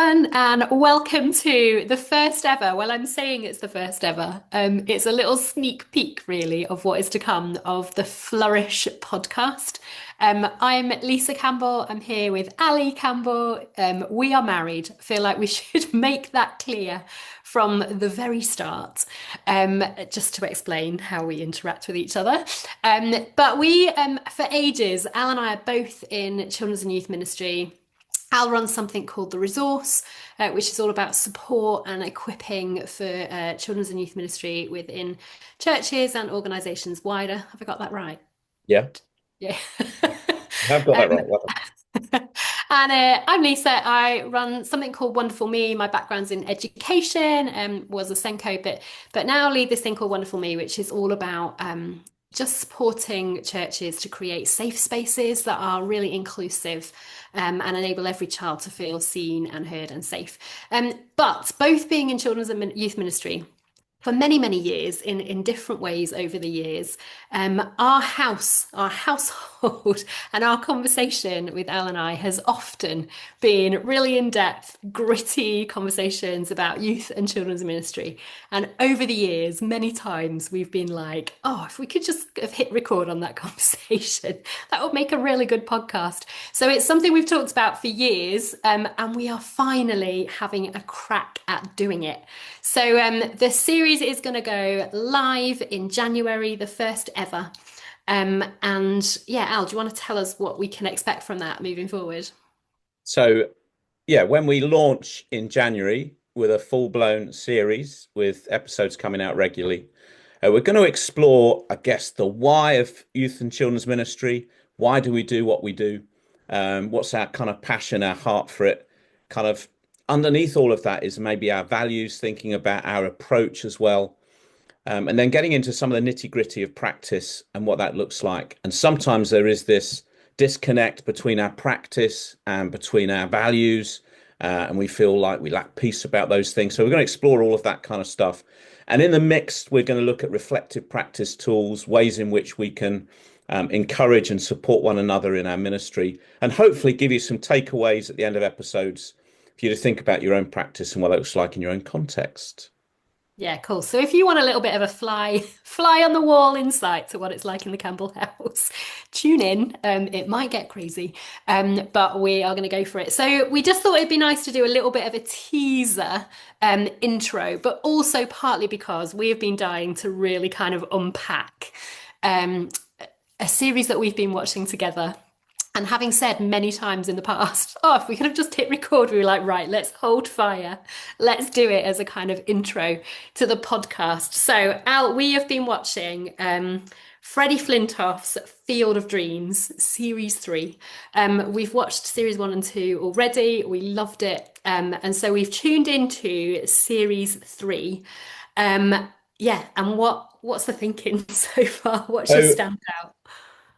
everyone, and welcome to the first ever. Well, I'm saying it's the first ever. It's a little sneak peek, really, of what is to come of the Flourish podcast. I'm Lisa Campbell. I'm here with Ali Campbell. We are married. I feel like we should make that clear from the very start, just to explain how we interact with each other. But for ages, Al and I are both in children's and youth ministry. Al runs something called The Resource, which is all about support and equipping for children's and youth ministry within churches and organisations wider. Have I got that right? Yeah, Yeah. I've got that Um, right. Well, and I'm Lisa. I run something called Wonderful Me. My background's in education, was a Senko, but now lead this thing called Wonderful Me, which is all about just supporting churches to create safe spaces that are really inclusive and enable every child to feel seen and heard and safe. But both being in children's and youth ministry for many, many years in different ways over the years. Our household, and our conversation with Al and I has often been really in-depth, gritty conversations about youth and children's ministry. And over the years, many times we've been like, oh, if we could just have hit record on that conversation, that would make a really good podcast. So it's something we've talked about for years, and we are finally having a crack at doing it. So the series is going to go live in January, the first ever. And yeah, Al, do you want to tell us what we can expect from that moving forward? so yeah, when we launch in January with a full-blown series with episodes coming out regularly, we're going to explore, I guess, the why of youth and children's ministry. Why do we do what we do? What's our kind of passion, our heart for it? Kind of underneath all of that is maybe our values, thinking about our approach as well. And then getting into some of the nitty gritty of practice and what that looks like. And sometimes there is this disconnect between our practice and between our values. And we feel like we lack peace about those things. So we're going to explore all of that kind of stuff. And in the mix, we're going to look at reflective practice tools, ways in which we can encourage and support one another in our ministry, and hopefully give you some takeaways at the end of episodes for you to think about your own practice and what that looks like in your own context. Yeah, cool. So if you want a little bit of a fly on the wall insight to what it's like in the Campbell house, tune in. It might get crazy, but we are going to go for it. So we just thought it'd be nice to do a little bit of a teaser intro, but also partly because we have been dying to really kind of unpack um, a series that we've been watching together. And having said many times in the past, oh, if we could have just hit record, we were like, right, let's hold fire. Let's do it as a kind of intro to the podcast. So, Al, we have been watching Freddie Flintoff's Field of Dreams, Series 3. We've watched Series 1 and 2 already. We loved it. And so we've tuned into Series 3. Yeah, and what's the thinking so far? What's your So standout?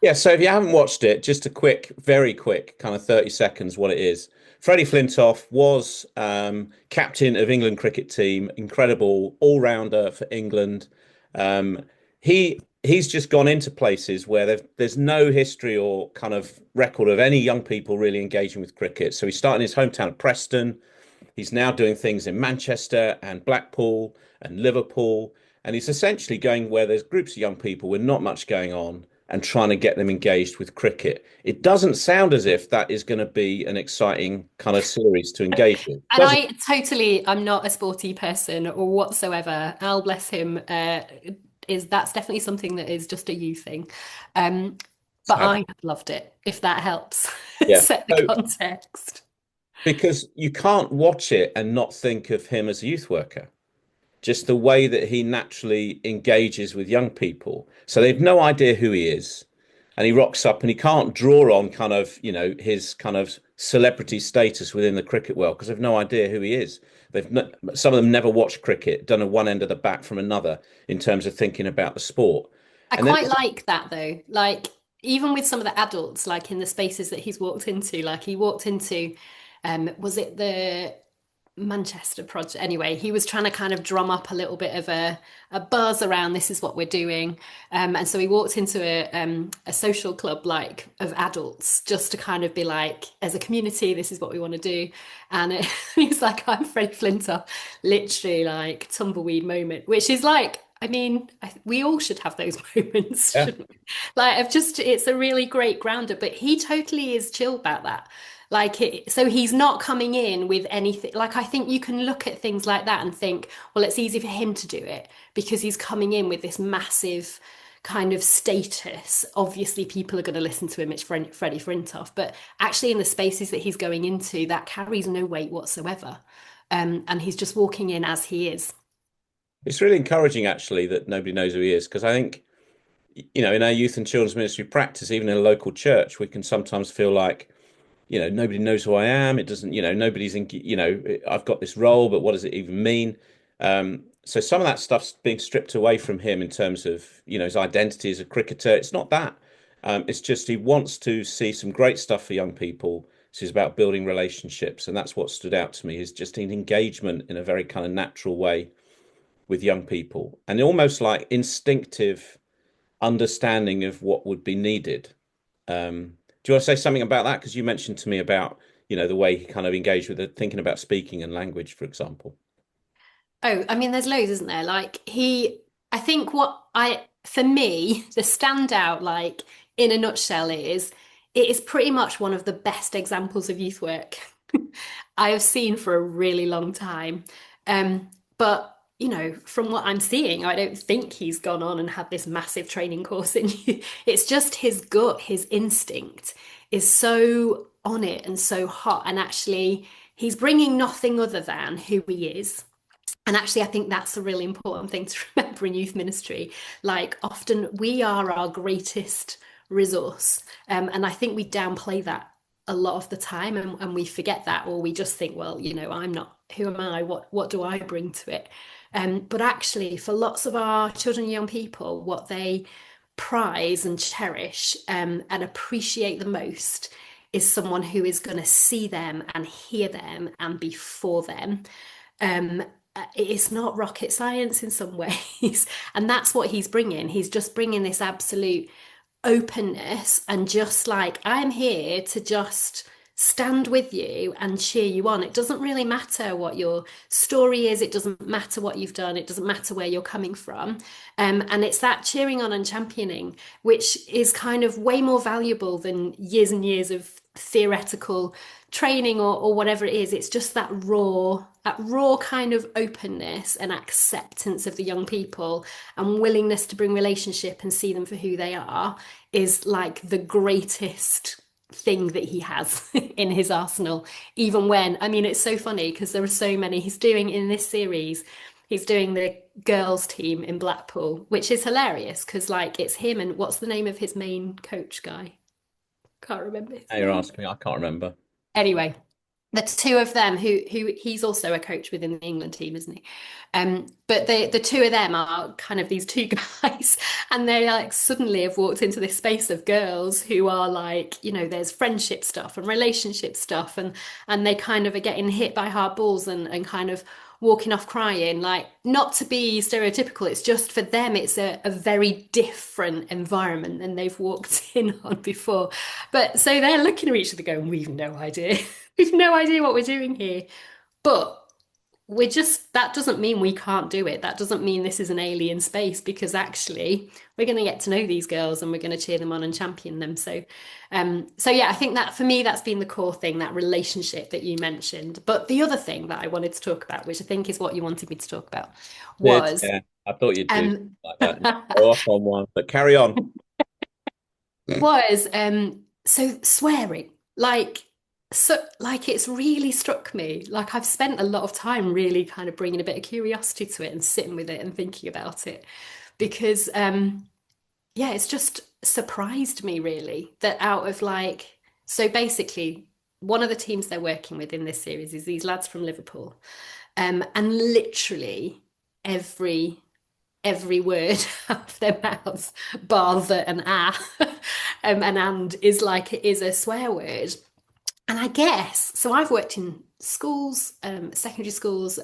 yeah, so if you haven't watched it, just a quick, very quick, kind of 30 seconds what it is. Freddie Flintoff was captain of England cricket team, incredible all-rounder for England. He's just gone into places where there's no history or kind of record of any young people really engaging with cricket. So he started in his hometown of Preston. He's now doing things in Manchester and Blackpool and Liverpool. And he's essentially going where there's groups of young people with not much going on and trying to get them engaged with cricket. It doesn't sound as if that is going to be an exciting kind of series to engage with, And does it? I'm not a sporty person or whatsoever. Al, bless him, that's definitely something that is just a you thing. Um, but Sad. I have loved it, if that helps Yeah. set the So, context. because you can't watch it and not think of him as a youth worker, just the way that he naturally engages with young people. So they've no idea who he is. And he rocks up and he can't draw on kind of, his kind of celebrity status within the cricket world because they've no idea who he is. Some of them never watched cricket, done a one end of the bat from another in terms of thinking about the sport. I And then, quite like that though. Like even with some of the adults, like in the spaces that he's walked into, like he walked into, was it the Manchester project. Anyway, he was trying to kind of drum up a little bit of a buzz around this is what we're doing. And so he walked into a social club like of adults just to kind of be like, as a community, this is what we want to do. And he was like, I'm Freddie Flintoff, literally like tumbleweed moment, which is like, I mean, we all should have those moments, Yeah. shouldn't we? Like, I've just, it's a really great grounder, but he totally is chill about that. Like it, so he's not coming in with anything. Like I think you can look at things like that and think, well, it's easy for him to do it because he's coming in with this massive kind of status. Obviously, people are going to listen to him. It's Freddie Frintoff, but actually, in the spaces that he's going into, that carries no weight whatsoever. And he's just walking in as he is. It's really encouraging actually that nobody knows who he is because I think, in our youth and children's ministry practice, even in a local church, we can sometimes feel like, nobody knows who I am. It doesn't, nobody's in, I've got this role, but what does it even mean? So some of that stuff's being stripped away from him in terms of, his identity as a cricketer. It's not that. It's just he wants to see some great stuff for young people. So it's about building relationships, and that's what stood out to me is just an engagement in a very kind of natural way with young people, and almost like instinctive understanding of what would be needed. Do you want to say something about that? Because you mentioned to me about, the way he kind of engaged with it, thinking about speaking and language, for example. Oh, I mean, there's loads, isn't there? Like I think for me, the standout, like in a nutshell, is it is pretty much one of the best examples of youth work I have seen for a really long time. But from what I'm seeing, I don't think he's gone on and had this massive training course in you. It's just his gut, his instinct is so on it and so hot. And actually, he's bringing nothing other than who he is. And actually, I think that's a really important thing to remember in youth ministry. Like, often we are our greatest resource. And I think we downplay that a lot of the time and we forget that, or we just think, well, I'm not, who am I? What do I bring to it? But actually, for lots of our children and young people, what they prize and cherish and appreciate the most is someone who is going to see them and hear them and be for them. Um, it's not rocket science in some ways. And that's what he's bringing. He's just bringing this absolute openness and just like, I'm here to just stand with you and cheer you on. It doesn't really matter what your story is. It doesn't matter what you've done. It doesn't matter where you're coming from. And it's that cheering on and championing, which is kind of way more valuable than years and years of theoretical training or whatever it is. It's just that raw kind of openness and acceptance of the young people and willingness to bring relationship and see them for who they are is like the greatest thing that he has in his arsenal. Even when, I mean, it's so funny because there are so many he's doing in this series. He's doing the girls team in Blackpool, which is hilarious because like it's him and what's the name of his main coach guy? Can't remember his Now you're name. asking me, I can't remember. Anyway, the two of them who he's also a coach within the England team, isn't he? But the two of them are kind of these two guys, and they like suddenly have walked into this space of girls who are like, there's friendship stuff and relationship stuff, and they kind of are getting hit by hard balls and kind of walking off crying, like not to be stereotypical, it's just for them, it's a very different environment than they've walked in on before. But so they're looking at each other going, we've no idea. We've no idea what we're doing here. But that doesn't mean we can't do it. That doesn't mean this is an alien space because actually we're going to get to know these girls and we're going to cheer them on and champion them. So yeah, I think that for me, that's been the core thing, that relationship that you mentioned. But the other thing that I wanted to talk about, which I think is what you wanted me to talk about, Did, was yeah. I thought you'd do um like that. Go off on one, but carry on. was so swearing. Like it's really struck me. Like I've spent a lot of time really kind of bringing a bit of curiosity to it and sitting with it and thinking about it because yeah, it's just surprised me really that out of like, so basically one of the teams they're working with in this series is these lads from Liverpool. And literally every every word out of their mouths, bar the and ah, and is like it is a swear word. And I guess so. I've worked in schools, secondary schools,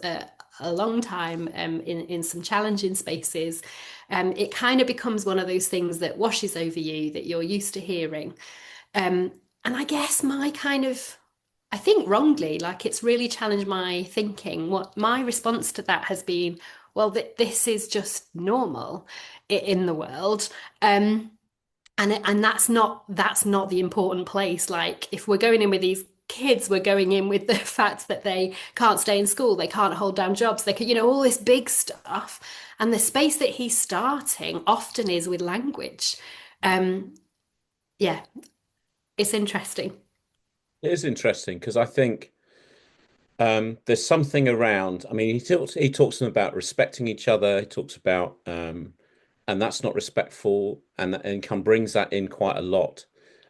a long time in some challenging spaces, it kind of becomes one of those things that washes over you that you're used to hearing. Um, and I guess my kind of, I think wrongly, like it's really challenged my thinking. What my response to that has been, well, this is just normal in the world. And that's not the important place. Like if we're going in with these kids, we're going in with the fact that they can't stay in school, they can't hold down jobs, they can, all this big stuff. And the space that he's starting often is with language. Um, yeah, it's interesting. It is interesting because I think there's something around. I mean, he talks to them about respecting each other. He talks about and that's not respectful, and can brings that in quite a lot.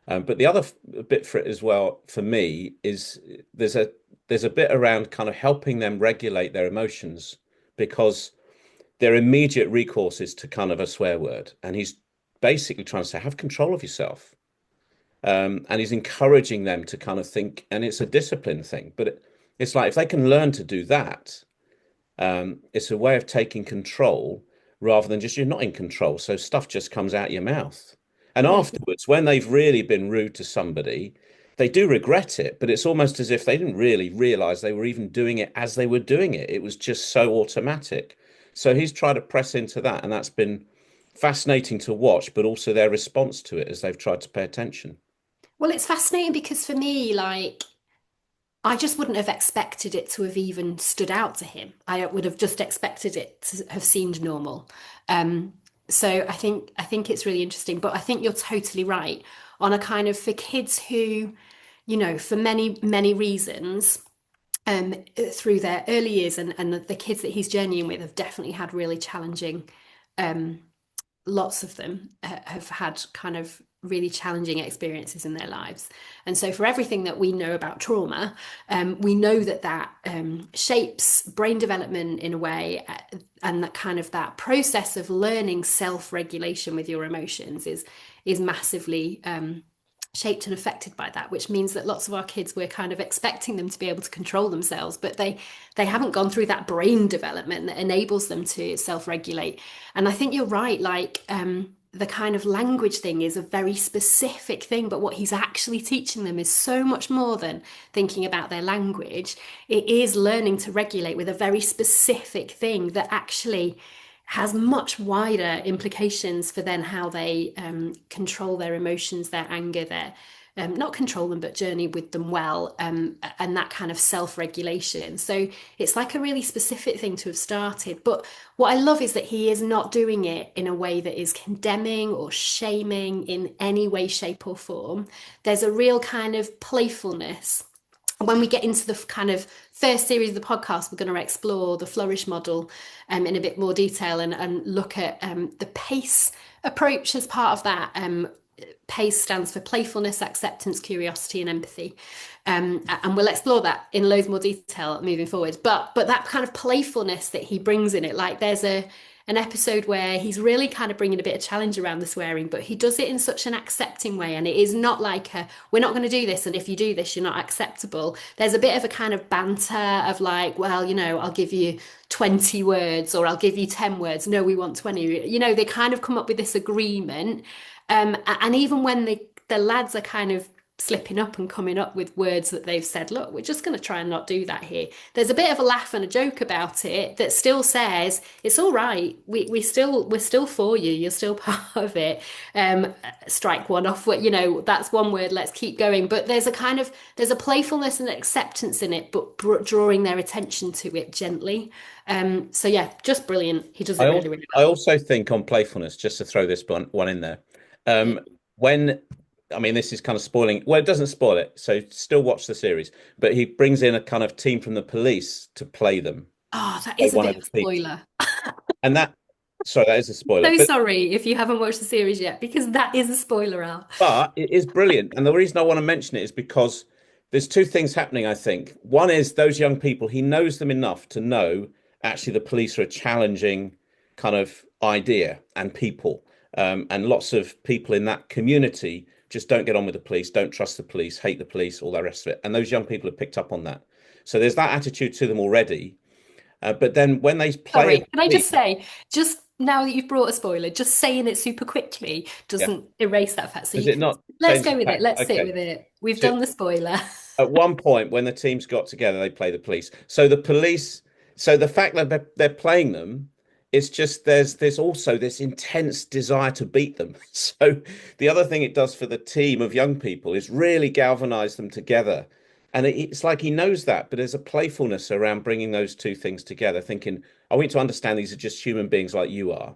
But the other bit for it as well for me is there's a there's a bit around kind of helping them regulate their emotions because their immediate recourse is to kind of a swear word, and he's basically trying to say have control of yourself. And he's encouraging them to kind of think, and it's a discipline thing, but it's like if they can learn to do that, it's a way of taking control rather than just you're not in control. So stuff just comes out your mouth. And Mm. afterwards, when they've really been rude to somebody, they do regret it, but it's almost as if they didn't really realize they were even doing it as they were doing it. It was just so automatic. So he's tried to press into that, and that's been fascinating to watch, but also their response to it as they've tried to pay attention. Well, it's fascinating because for me, like, I just wouldn't have expected it to have even stood out to him. I would have just expected it to have seemed normal. Um, so I think it's really interesting, but I think you're totally right on a kind of for kids who, for many, many reasons, through their early years and the kids that he's journeying with have definitely had really challenging um, lots of them have had kind of really challenging experiences in their lives. And so, for everything that we know about trauma, we know that shapes brain development in a way, and that kind of that process of learning self-regulation with your emotions is massively shaped and affected by that, which means that lots of our kids, we're kind of expecting them to be able to control themselves, but they haven't gone through that brain development that enables them to self-regulate. And I think you're right, like the kind of language thing is a very specific thing, but what he's actually teaching them is so much more than thinking about their language. It is learning to regulate with a very specific thing that actually has much wider implications for then how they control their emotions, their anger, their not control them, but journey with them well, and that kind of self-regulation. So it's like a really specific thing to have started. But what I love is that he is not doing it in a way that is condemning or shaming in any way, shape, or form. There's a real kind of playfulness. When we get into the kind of first series of the podcast, we're going to explore the Flourish model in a bit more detail and look at the PACE approach as part of that. PACE stands for playfulness, acceptance, curiosity, and empathy. And we'll explore that in loads more detail moving forward. But that kind of playfulness that he brings in it, like there's an episode where he's really kind of bringing a bit of challenge around the swearing, but he does it in such an accepting way. And it is not like we're not going to do this, and if you do this, you're not acceptable. There's a bit of a kind of banter of like, well, I'll give you 20 words or I'll give you 10 words. No, we want 20. They kind of come up with this agreement. And even when the lads are kind of slipping up and coming up with words that they've said, look, we're just going to try and not do that here. There's a bit of a laugh and a joke about it that still says it's all right. We're still for you. You're still part of it. Strike one off. That's one word. Let's keep going. But there's a playfulness and acceptance in it, but drawing their attention to it gently. So yeah, just brilliant. He does I it also, really, really I well. also think on playfulness, just to throw this one in there, when I mean this is kind of spoiling. Well, it doesn't spoil it, so still watch the series. But he brings in a kind of team from the police to play them, Oh, that play is a one bit of of the a teams, spoiler. and sorry, that is a spoiler, So sorry if you haven't watched the series yet, because that is a spoiler out. but it is brilliant. And the reason I want to mention it is because there's two things happening, I think. One is those young people, he knows them enough to know actually the police are a challenging kind of idea and people. And lots of people in that community just don't get on with the police, don't trust the police, hate the police, all the rest of it. And those young people have picked up on that. So there's that attitude to them already. But then when they play as Sorry, can I a just team, say, just now that you've brought a spoiler, just saying it super quickly yeah, doesn't erase that fact. So does you it can, not let's change go the with it. fact? Let's sit Okay. with it. We've So done the spoiler. at one point, when the teams got together, they play the police. So the police, so the fact that they're playing them, it's just there's also this intense desire to beat them. So the other thing it does for the team of young people is really galvanize them together. And it's like he knows that, but there's a playfulness around bringing those two things together, thinking, I want you to understand these are just human beings like you are.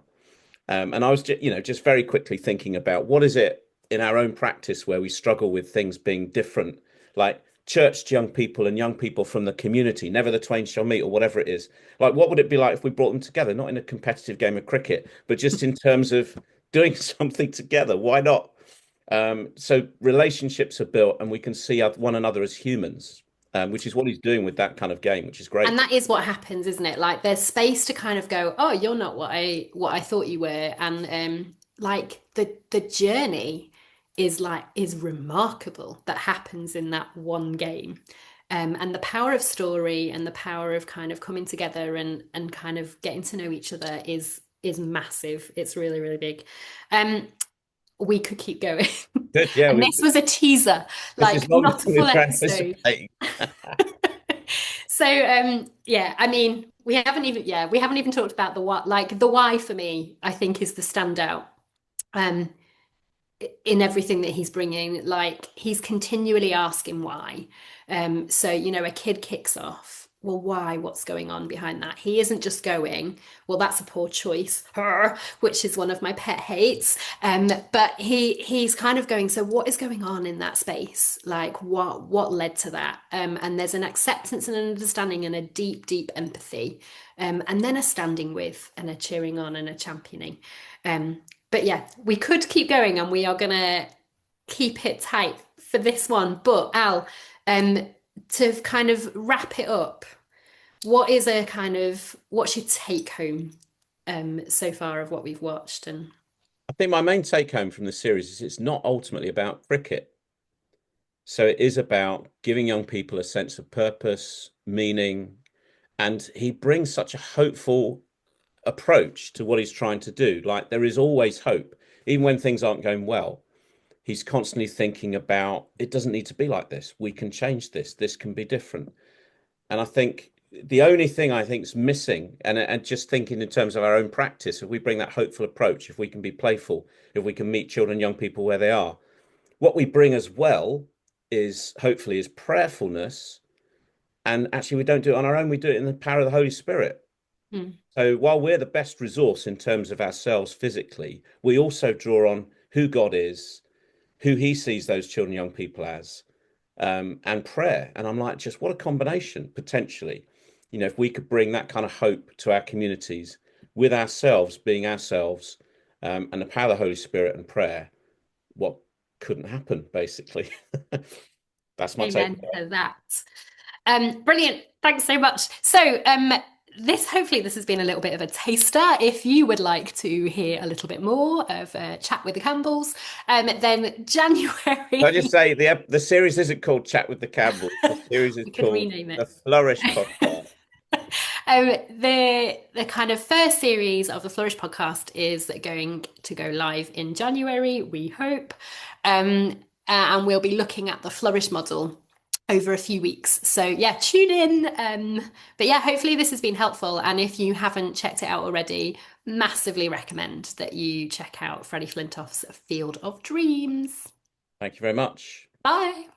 And I was just, just very quickly thinking about what is it in our own practice where we struggle with things being different, like churched young people and young people from the community, never the twain shall meet, or whatever it is. Like, what would it be like if we brought them together, not in a competitive game of cricket, but just in terms of doing something together? Why not? So relationships are built, and we can see one another as humans, which is what he's doing with that kind of game, which is And great. that is what happens, isn't it? Like there's space to kind of go, oh, you're not what I thought you were. And like the journey is remarkable that happens in that one game. And the power of story and the power of kind of coming together and kind of getting to know each other is massive. It's really, really big. Um, we could keep going. Good, yeah. And this was a teaser, This is like longer not a than we full were episode. anticipating. So yeah, I mean, we haven't even talked about the why. Like the why for me, I think is the standout. Um, in everything that he's bringing. Like he's continually asking why. So, a kid kicks off. Well, why? What's going on behind that? He isn't just going, well, that's a poor choice, which is one of my pet hates. But he's kind of going, so what is going on in that space? Like what led to that? And there's an acceptance and an understanding and a deep, deep empathy. And then a standing with and a cheering on and a championing. But yeah, we could keep going and we are gonna keep it tight for this one. But Al, um, to kind of wrap it up, what's your take home so far of what we've watched? And I think my main take home from the series is it's not ultimately about cricket. So it is about giving young people a sense of purpose, meaning, and he brings such a hopeful approach to what he's trying to do. Like there is always hope, even when things aren't going well. He's constantly thinking about it doesn't need to be like this. We can change this. This can be different. And I think the only thing I think is missing, and just thinking in terms of our own practice, if we bring that hopeful approach, if we can be playful, if we can meet children, young people where they are, what we bring as well is hopefully is prayerfulness. And actually, we don't do it on our own. We do it in the power of the Holy Spirit. hmm, So while we're the best resource in terms of ourselves physically, we also draw on who God is, who He sees those children, young people as, and prayer. And I'm like, just what a combination potentially. If we could bring that kind of hope to our communities with ourselves being ourselves, and the power of the Holy Spirit and prayer, what couldn't happen, basically. That's my take. amen to that. Brilliant. Thanks so much. So, hopefully this has been a little bit of a taster. If you would like to hear a little bit more of Chat with the Campbells, then I just January say the series isn't called Chat with the Campbells. The series is we could called rename it. the Flourish podcast. The kind of first series of the Flourish podcast is going to go live in January, we hope. And we'll be looking at the Flourish model over a few weeks. So yeah, tune in. But yeah, hopefully this has been helpful. And if you haven't checked it out already, massively recommend that you check out Freddie Flintoff's Field of Dreams. Thank you very much. Bye.